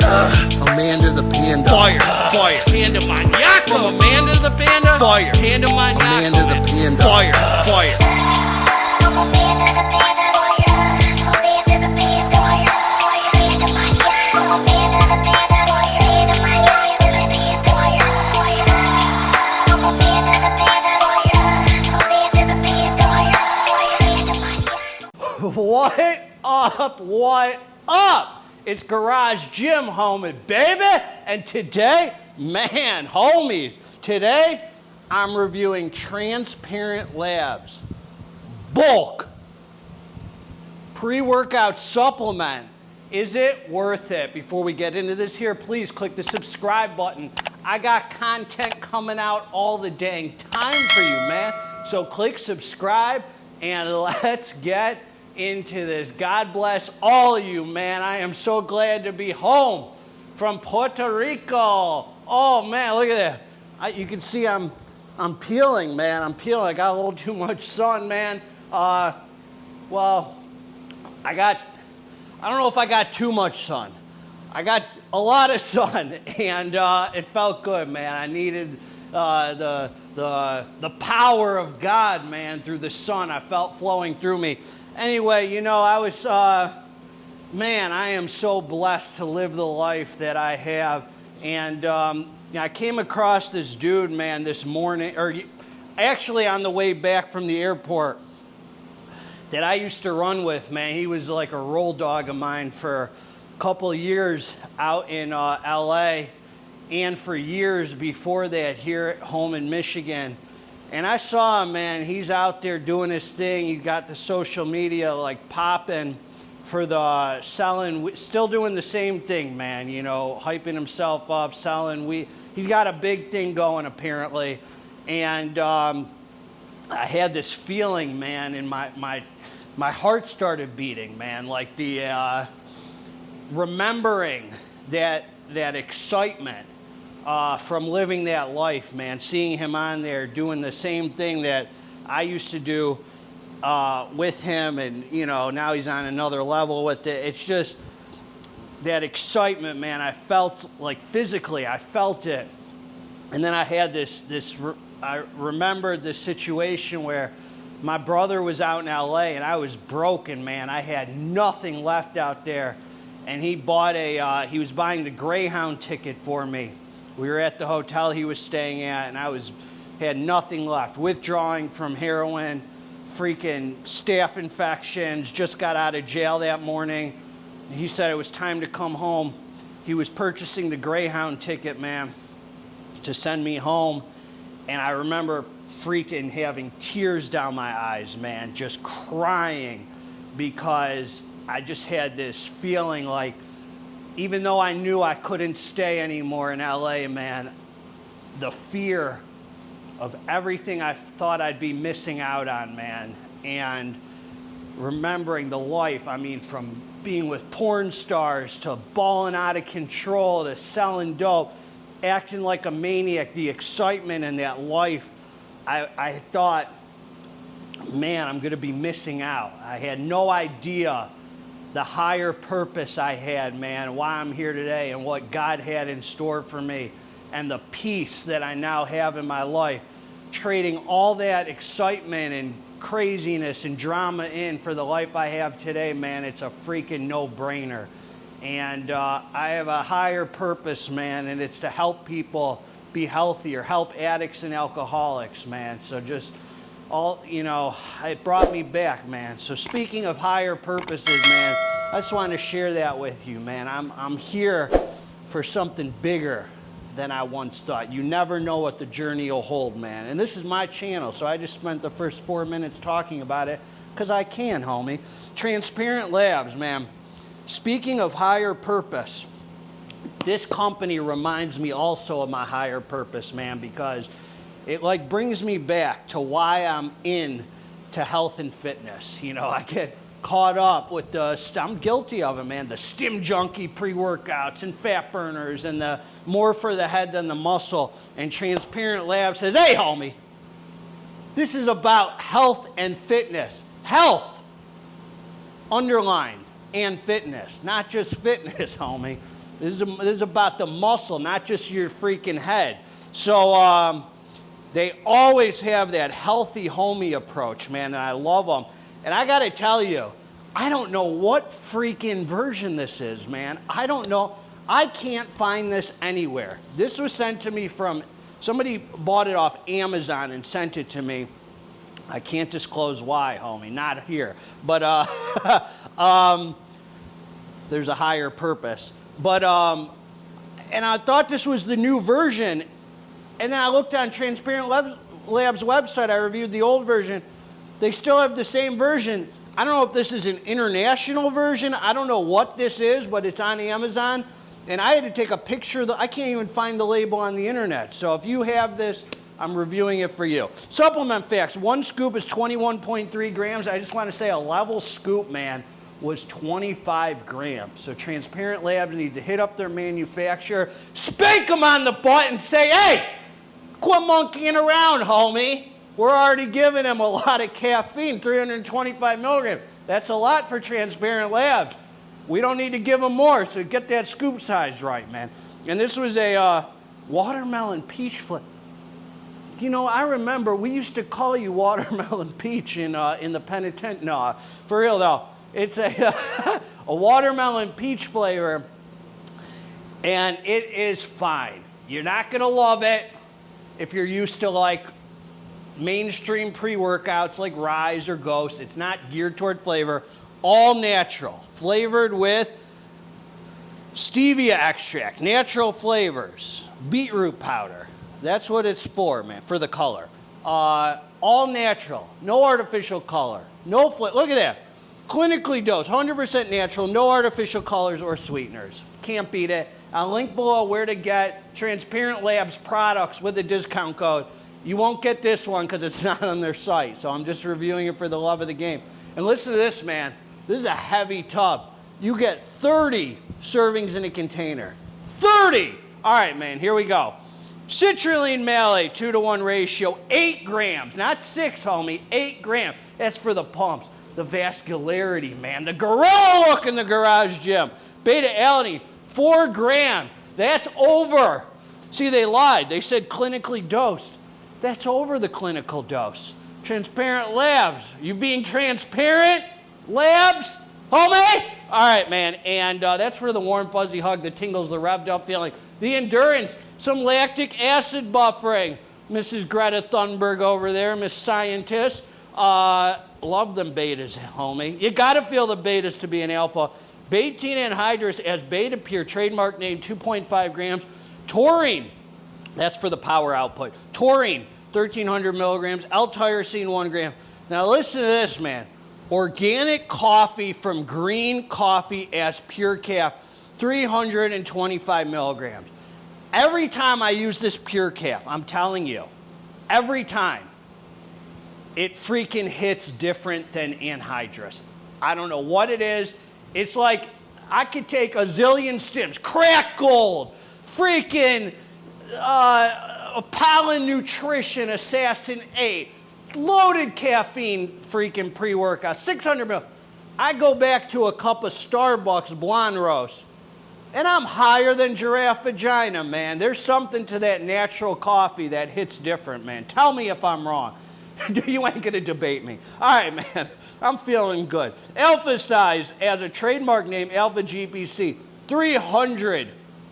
Amanda the Panda. Fire. Fire. Panda Maniaco. From Amanda the Panda. Fire. Panda Maniaco. Amanda the Panda. Fire. Fire. I'm Amanda the Panda. Amanda the Panda. Panda Maniaco. I'm Amanda the Panda. Panda Maniaco. I'm Amanda the Panda. Amanda the Panda. What up? What up? It's Garage Gym Homie, baby. And today, man, homies, today I'm reviewing Transparent Labs Bulk Pre-Workout Supplement. Is it worth it? Before we get into this here, please click the subscribe button. I got content coming out all the dang time for you, man. So click subscribe and let's get into this. God bless all of you, man. I am so glad to be home from Puerto Rico. Oh man, look at that. You can see I'm peeling, man. I'm peeling. I got a little too much sun, man. Well, I don't know if I got too much sun. I got a lot of sun, and it felt good, man. I needed the power of God, man, through the sun. I felt flowing through me. Anyway, you know, man, I am so blessed to live the life that I have. And I came across this dude, man, this morning, or actually on the way back from the airport, that I used to run with, man. He was like a roll dog of mine for a couple of years out in LA, and for years before that here at home in Michigan. And I saw him, man. He's out there doing his thing. He got the social media like popping for the selling, still doing the same thing, man. You know, hyping himself up, selling weed. He's got a big thing going apparently. And I had this feeling, man, in my heart started beating, man. Like the remembering that excitement. From living that life, man, seeing him on there doing the same thing that I used to do with him, and you know, now he's on another level with it. It's just that excitement, man. I felt like physically, I felt it, and then I had I remembered this situation where my brother was out in LA and I was broken, man. I had nothing left out there, and he he was buying the Greyhound ticket for me. We were at the hotel he was staying at, and I had nothing left. Withdrawing from heroin, freaking staph infections, just got out of jail that morning. He said it was time to come home. He was purchasing the Greyhound ticket, man, to send me home. And I remember freaking having tears down my eyes, man, just crying, because I just had this feeling like, even though I knew I couldn't stay anymore in LA, man, the fear of everything I thought I'd be missing out on, man, and remembering the life, I mean, from being with porn stars to balling out of control to selling dope, acting like a maniac, the excitement in that life, I thought, man, I'm gonna be missing out. I had no idea the higher purpose I had, man, why I'm here today and what God had in store for me, and the peace that I now have in my life, trading all that excitement and craziness and drama in for the life I have today, man. It's a freaking no-brainer. And I have a higher purpose, man, and it's to help people be healthier, help addicts and alcoholics, man. So just all, you know, it brought me back, man. So speaking of higher purposes, man, I just wanted to share that with you, man. I'm here for something bigger than I once thought. You never know what the journey will hold, man. And this is my channel, so I just spent the first 4 minutes talking about it because I can, homie. Transparent Labs, man. Speaking of higher purpose, this company reminds me also of my higher purpose, man, because it like brings me back to why I'm into health and fitness. You know, I get caught up with I'm guilty of it, man, the STIM junkie pre-workouts and fat burners and the more for the head than the muscle. And Transparent Labs says, hey, homie, this is about health and fitness. Health, underline, and fitness. Not just fitness, homie. This is about the muscle, not just your freaking head. So they always have that healthy homie approach, man, and I love them. And I got to tell you, I don't know what freaking version this is, man. I don't know. I can't find this anywhere. This was sent to me from, somebody bought it off Amazon and sent it to me. I can't disclose why, homie, not here. But there's a higher purpose. But, and I thought this was the new version. And then I looked on Transparent Labs website. I reviewed the old version. They still have the same version. I don't know if this is an international version. I don't know what this is, but it's on Amazon. And I had to take a picture. I can't even find the label on the internet. So if you have this, I'm reviewing it for you. Supplement facts. 1 scoop is 21.3 grams. I just want to say a level scoop, man, was 25 grams. So Transparent Labs need to hit up their manufacturer, spank them on the butt and say, hey, quit monkeying around, homie. We're already giving them a lot of caffeine, 325 milligrams. That's a lot for Transparent Labs. We don't need to give them more, so get that scoop size right, man. And this was a watermelon peach flavor. You know, I remember we used to call you watermelon peach in the penitentiary. No, for real though. It's a, a watermelon peach flavor, and it is fine. You're not going to love it if you're used to like mainstream pre-workouts like Rise or Ghost. It's not geared toward flavor. All natural, flavored with stevia extract, natural flavors, beetroot powder. That's what it's for, man, for the color. All natural, no artificial color, no flavor. Look at that. Clinically dosed, 100% natural, no artificial colors or sweeteners. Can't beat it. I'll link below where to get Transparent Labs products with a discount code. You won't get this one because it's not on their site, so I'm just reviewing it for the love of the game. And listen to this, man. This is a heavy tub. You get 30 servings in a container. 30! All right, man, here we go. Citrulline malate, 2-to-1 ratio, 8 grams. Not 6, homie, 8 grams. That's for the pumps. The vascularity, man. The gorilla look in the garage gym. Beta-alanine, 4 grams. That's over. See, they lied. They said clinically dosed. That's over the clinical dose. Transparent Labs. You being transparent? Labs? Homie? All right, man. And that's for the warm, fuzzy hug, the tingles, the revved up feeling. The endurance, some lactic acid buffering. Mrs. Greta Thunberg over there, Miss Scientist. Love them betas, homie. You got to feel the betas to be an alpha. Betaine anhydrous as beta pure, trademark name, 2.5 grams. Taurine, that's for the power output. Taurine, 1,300 milligrams. L-tyrosine, 1 gram. Now listen to this, man. Organic coffee from Green Coffee as pure calf, 325 milligrams. Every time I use this pure calf, I'm telling you, every time, it freaking hits different than anhydrous. I don't know what it is. It's like I could take a zillion stims, crack gold, freaking Pollen Nutrition, Assassin 8, loaded caffeine freaking pre-workout, 600 mil. I go back to a cup of Starbucks blonde roast, and I'm higher than giraffe vagina, man. There's something to that natural coffee that hits different, man. Tell me if I'm wrong. You ain't gonna debate me. All right, man, I'm feeling good. Alpha size as a trademark name, Alpha GPC, 300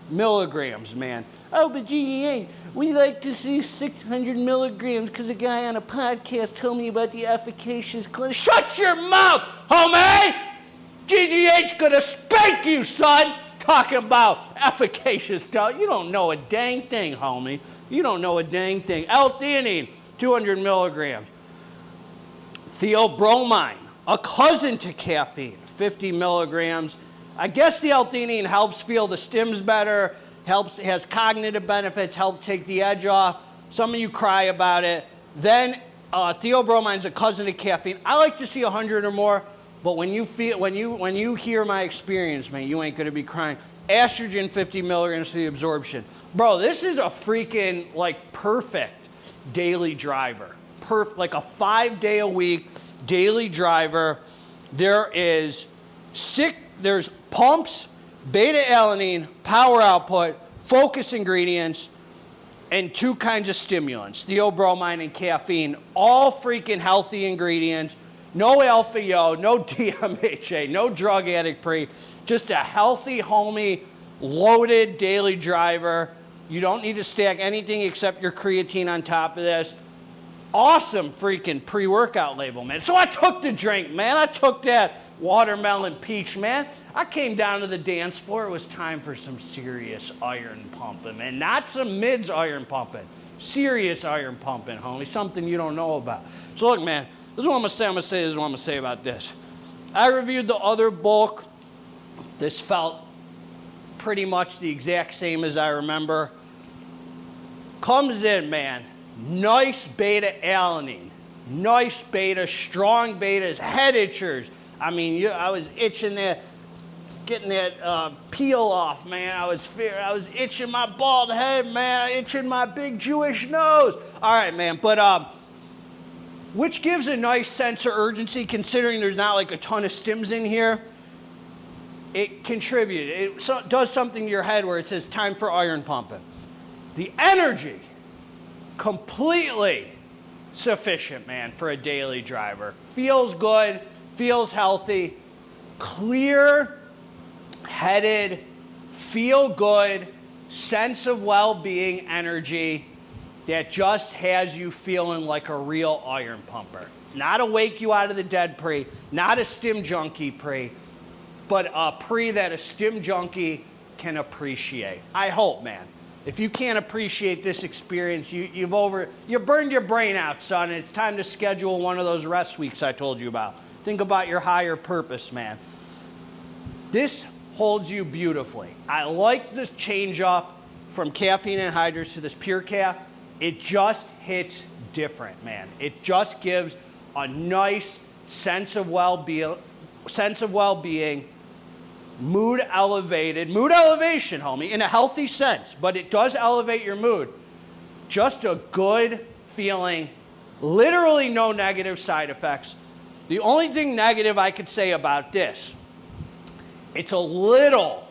milligrams, man. Oh, but GEA, we like to see 600 milligrams because a guy on a podcast told me about the efficacious clinic. Shut your mouth, homie! GGH gonna spank you, son! Talking about efficacious stuff. You don't know a dang thing, homie. You don't know a dang thing. L-theanine, 200 milligrams. Theobromine, a cousin to caffeine, 50 milligrams. I guess the L-theanine helps feel the stims better, has cognitive benefits, helps take the edge off. Some of you cry about it. Then theobromine's a cousin to caffeine. I like to see 100 or more, but when you hear my experience, man, you ain't gonna be crying. Estrogen, 50 milligrams for the absorption. Bro, this is a freaking like perfect daily driver. Like a 5-day-a-week daily driver. There's pumps, beta-alanine, power output, focus ingredients, and 2 kinds of stimulants, theobromine and caffeine, all freaking healthy ingredients. No alpha-yo, no DMHA, no drug addict pre, just a healthy, homey, loaded daily driver. You don't need to stack anything except your creatine on top of this. Awesome freaking pre-workout label, man. So I took the drink, man. I took that watermelon peach, man. I came down to the dance floor. It was time for some serious iron pumping, man. Not some mids iron pumping. Serious iron pumping, homie. Something you don't know about. So look, man, this is what I'm going to say. I'm going to say this is what I'm going to say about this. I reviewed the other bulk. This felt pretty much the exact same as I remember. Comes in, man. Nice beta-alanine. Nice beta, strong betas, head itchers. I mean, I was itching that, getting that peel off, man. I was itching my bald head, man. Itching my big Jewish nose. All right, man. But which gives a nice sense of urgency, considering there's not like a ton of stims in here. It contributes. It does something to your head where it says time for iron pumping. The energy, completely sufficient, man, for a daily driver. Feels good, feels healthy, clear-headed, feel good, sense of well-being energy that just has you feeling like a real iron pumper. Not a wake you out of the dead pre, not a stim junkie pre, but a pre that a stim junkie can appreciate. I hope, man. If you can't appreciate this experience, you burned your brain out, son, and it's time to schedule one of those rest weeks I told you about. Think about your higher purpose, man. This holds you beautifully. I like this change up from caffeine anhydrous to this pure calf. It just hits different, man. It just gives a nice sense of well-being, mood elevation, homie, in a healthy sense, but it does elevate your mood. Just a good feeling, literally no negative side effects. The only thing negative I could say about this, it's a little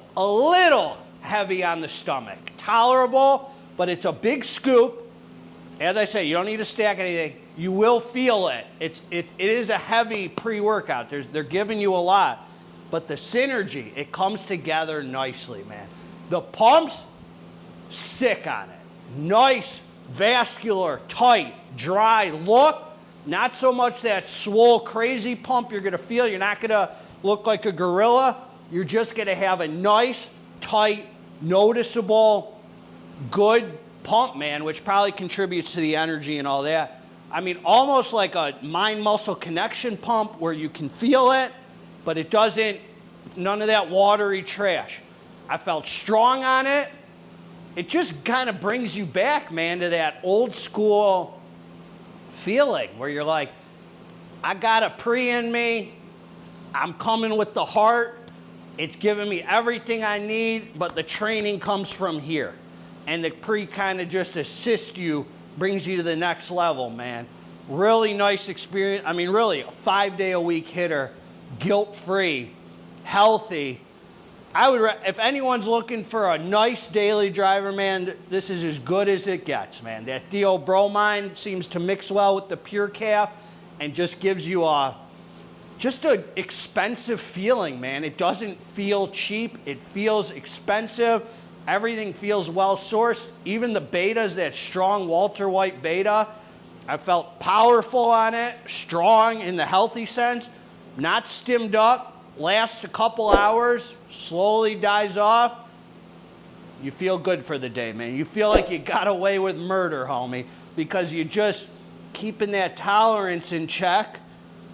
heavy on the stomach. Tolerable, but it's a big scoop. As I say, you don't need to stack anything. You will feel it. It is a heavy pre-workout. They're giving you a lot. But the synergy, it comes together nicely, man. The pumps, sick on it. Nice, vascular, tight, dry look. Not so much that swole, crazy pump you're going to feel. You're not going to look like a gorilla. You're just going to have a nice, tight, noticeable, good pump, man, which probably contributes to the energy and all that. I mean, almost like a mind-muscle connection pump where you can feel it, but it doesn't, none of that watery trash. I felt strong on it. It just kind of brings you back, man, to that old school feeling where you're like, I got a pre in me. I'm coming with the heart. It's giving me everything I need, but the training comes from here. And the pre kind of just assists you, brings you to the next level, man. Really nice experience. I mean, really, a 5-day-a-week hitter, guilt-free, healthy. If anyone's looking for a nice daily driver, man, this is as good as it gets, man. That theobromine seems to mix well with the pure calf and just gives you just an expensive feeling, man. It doesn't feel cheap. It feels expensive. Everything feels well sourced. Even the betas, that strong Walter White beta, I felt powerful on it, strong in the healthy sense, not stimmed up, lasts a couple hours, slowly dies off. You feel good for the day, man. You feel like you got away with murder, homie, because you're just keeping that tolerance in check,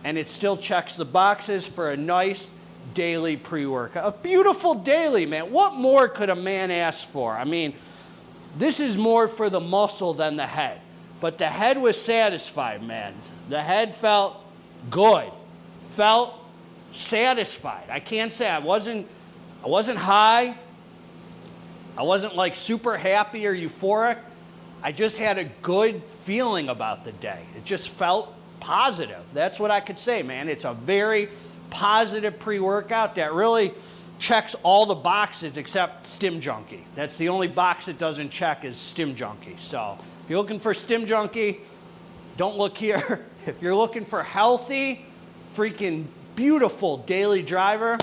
and it still checks the boxes for a nice daily pre-workout. A beautiful daily, man. What more could a man ask for? I mean, this is more for the muscle than the head. But the head was satisfied, man. The head felt good. Felt satisfied. I can't say I wasn't high. I wasn't like super happy or euphoric. I just had a good feeling about the day. It just felt positive. That's what I could say, man. It's a very positive pre-workout that really checks all the boxes except STIM Junkie. That's the only box it doesn't check is STIM Junkie. So if you're looking for STIM Junkie, don't look here. If you're looking for healthy, freaking beautiful daily driver,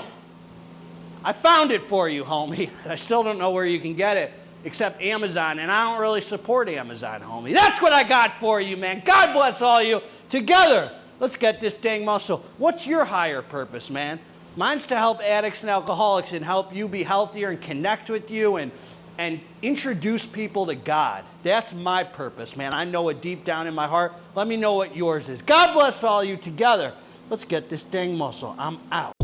I found it for you, homie. I still don't know where you can get it except Amazon, and I don't really support Amazon, homie. That's what I got for you, man. God bless all you. Together, let's get this dang muscle. What's your higher purpose, man? Mine's to help addicts and alcoholics and help you be healthier and connect with you and introduce people to God. That's my purpose, man. I know it deep down in my heart. Let me know what yours is. God bless all you. Together, let's get this dang muscle. I'm out.